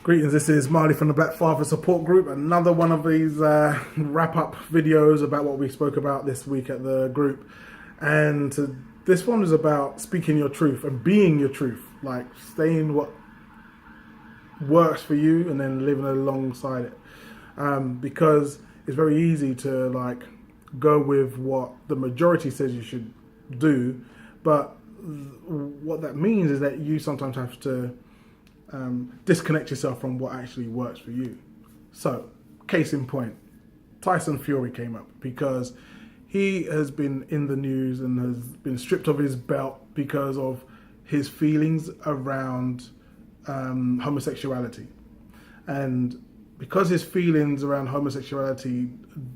Greetings, this is Marley from the Black Father Support Group. Another one of these wrap-up videos about what we spoke about this week at the group. And this one is about speaking your truth and being your truth. Like saying what works for you and then living alongside it. Because it's very easy to like go with what the majority says you should do. But what that means is that you sometimes have to disconnect yourself from what actually works for you. So, case in point, Tyson Fury came up because he has been in the news and has been stripped of his belt because of his feelings around homosexuality. And because his feelings around homosexuality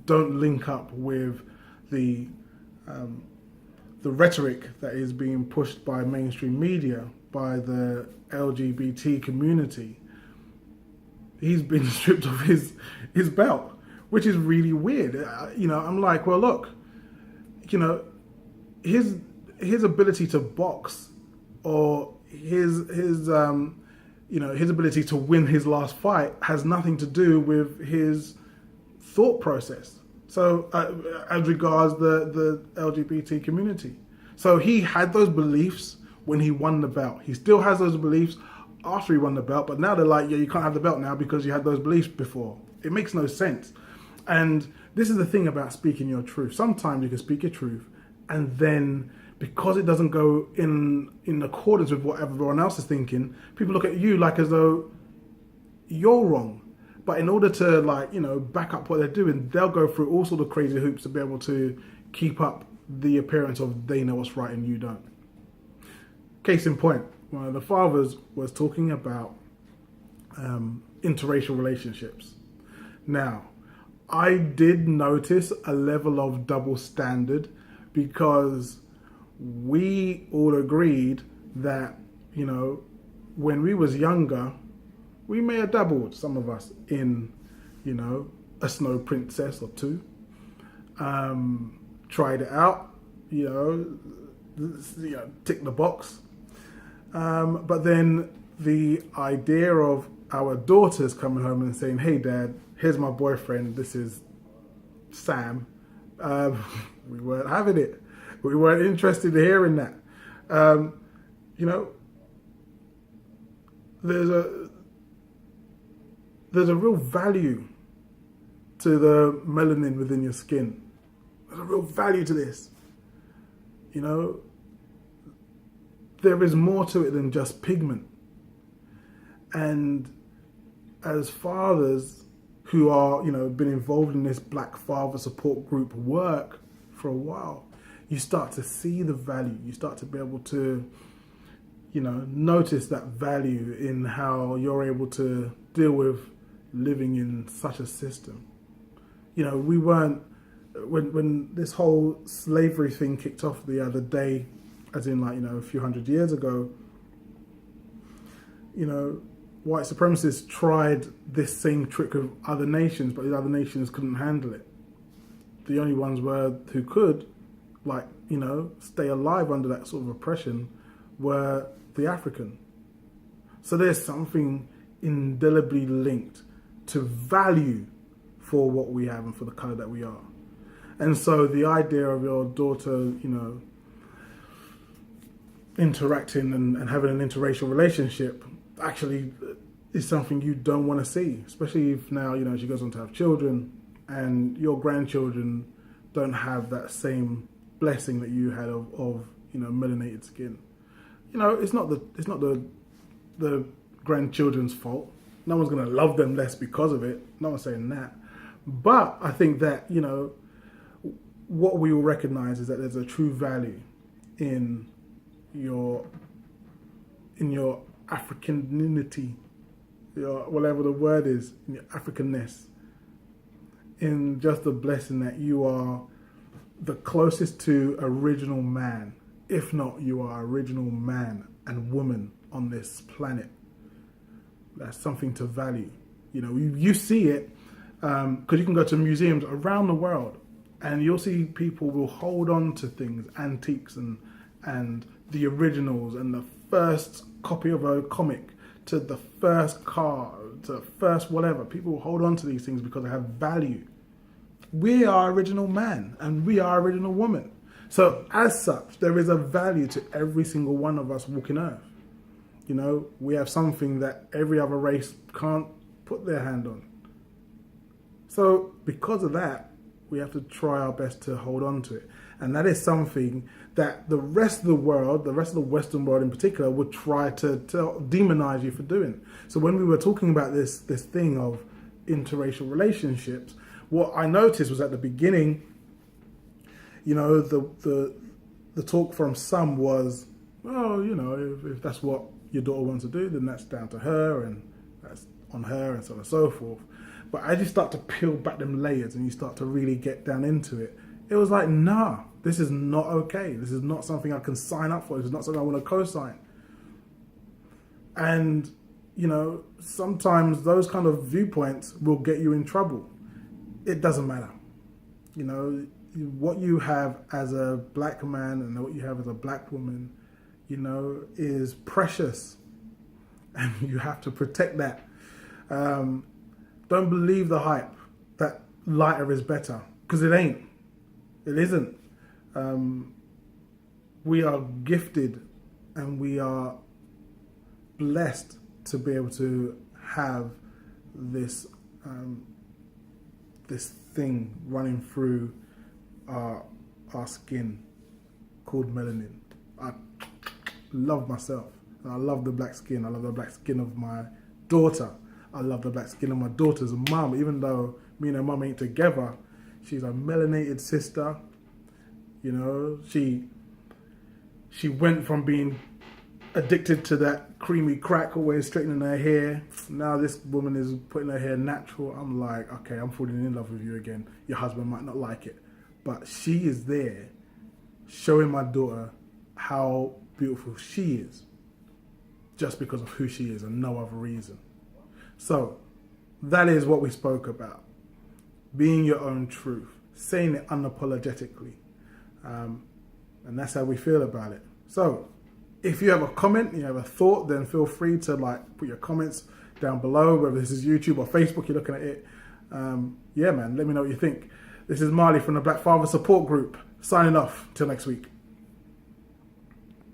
don't link up with the rhetoric that is being pushed by mainstream media, by the LGBT community, he's been stripped of his belt, which is really weird. I'm like, well, look, his ability to box or his ability to win his last fight has nothing to do with his thought process. So as regards the LGBT community. So he had those beliefs when he won the belt. He still has those beliefs after he won the belt, but now they're like, yeah, you can't have the belt now because you had those beliefs before. It makes no sense. And this is the thing about speaking your truth. Sometimes you can speak your truth and then because it doesn't go in accordance with what everyone else is thinking, people look at you like as though you're wrong. But in order to back up what they're doing, they'll go through all sorts of crazy hoops to be able to keep up the appearance of they know what's right and you don't. Case in point, one of the fathers was talking about interracial relationships. Now, I did notice a level of double standard because we all agreed that, when we was younger, we may have dabbled, some of us, in, a snow princess or two. Tried it out, tick the box. But then the idea of our daughters coming home and saying, hey dad, here's my boyfriend, this is Sam. We weren't having it. We weren't interested in hearing that. There's a real value to the melanin within your skin. There's a real value to this. There is more to it than just pigment. And as fathers who are, been involved in this Black Father Support Group work for a while, you start to see the value. You start to be able to, notice that value in how you're able to deal with living in such a system. We weren't, when this whole slavery thing kicked off the other day, as in a few hundred years ago, white supremacists tried this same trick of other nations, but the other nations couldn't handle it. The only ones who could, stay alive under that sort of oppression were the African. So there's something indelibly linked to value for what we have and for the color that we are. And so the idea of your daughter, interacting and having an interracial relationship actually is something you don't want to see, especially if now, she goes on to have children and your grandchildren don't have that same blessing that you had of melanated skin. It's not the grandchildren's fault. No one's going to love them less because of it. No one's saying that. But I think that, what we will recognize is that there's a true value in your Africanity, whatever the word is, in your Africanness, in just the blessing that you are the closest to original man, if not you are original man and woman on this planet. That's something to value. You see it because you can go to museums around the world and you'll see people will hold on to things, antiques and the originals and the first copy of a comic to the first car, to the first whatever. People hold on to these things because they have value. We are original man and we are original woman. So as such, there is a value to every single one of us walking earth. You know, we have something that every other race can't put their hand on. So because of that, we have to try our best to hold on to it. And that is something that the rest of the world, the rest of the Western world in particular, would try to demonize you for doing. So when we were talking about this thing of interracial relationships, what I noticed was at the beginning, you know, the talk from some was, well, you know, if that's what your daughter wants to do, then that's down to her and that's on her and so on and so forth. But as you start to peel back them layers and you start to really get down into it, it was like, nah, this is not okay. This is not something I can sign up for. This is not something I want to co-sign. And, you know, sometimes those kind of viewpoints will get you in trouble. It doesn't matter. You know, what you have as a black man and what you have as a black woman, you know, is precious. And you have to protect that. Don't believe the hype that lighter is better, because it ain't. It isn't. We are gifted and we are blessed to be able to have this this thing running through our skin called melanin. I love myself. And I love the black skin. I love the black skin of my daughter. I love the black skin of my daughter's mum. Even though me and her mum ain't together, she's a melanated sister. You know, she went from being addicted to that creamy crack, always straightening her hair. Now this woman is putting her hair natural. I'm like, okay, I'm falling in love with you again. Your husband might not like it, but she is there showing my daughter how beautiful she is just because of who she is and no other reason. So that is what we spoke about. Being your own truth, saying it unapologetically. And that's how we feel about it. So if you have a comment, you have a thought, then feel free to put your comments down below, whether this is YouTube or Facebook, you're looking at it. Yeah, man, let me know what you think. This is Marley from the Black Father Support Group, signing off. Till next week.